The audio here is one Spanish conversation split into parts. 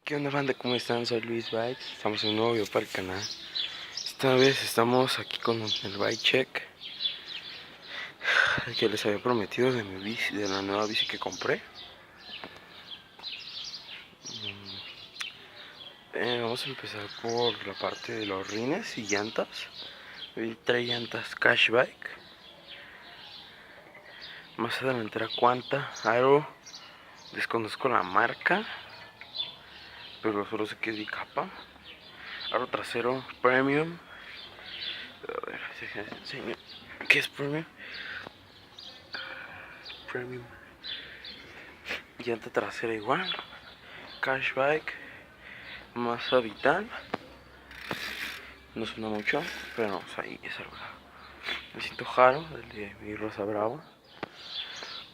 ¿Qué onda, banda? ¿Cómo están? Soy Luis Bikes. Estamos en un nuevo video para el canal. Esta vez estamos aquí con el bike check, el que les había prometido de mi bici, de la nueva bici que compré. Vamos a empezar por la parte de los rines y llantas. Trae llantas Cash Bike. Más delantera Quanta Aero. Desconozco la marca, pero solo sé que es Bicapa. Aro trasero Premium. A ver, déjenme enseño. ¿Qué es Premium? Premium. Llanta trasera igual. Cash Bike. Masa Vital. No suena mucho, pero pues ahí es algo. Me siento Jaro, el de mi Rosa Brava.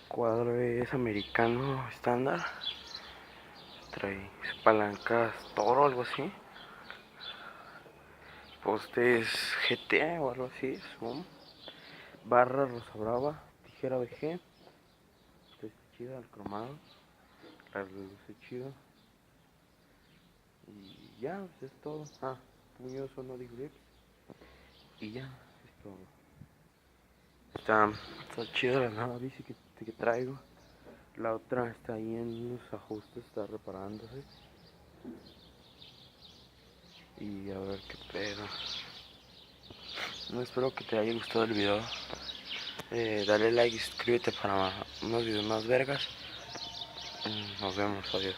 Cuadro es americano estándar. Trae palancas Toro, algo así. Postes GT o algo así. Zoom. Barra Rosa Brava. Tijera VG. Está chida, el cromado. La luz es chido. Y ya, pues es todo. Puños son no grips. Y ya, es todo. Está chida la nueva bici que traigo. La otra está ahí en los ajustes, está reparándose. Y a ver qué pedo. No, espero que te haya gustado el video. Dale like y suscríbete para unos videos más vergas. Nos vemos, adiós.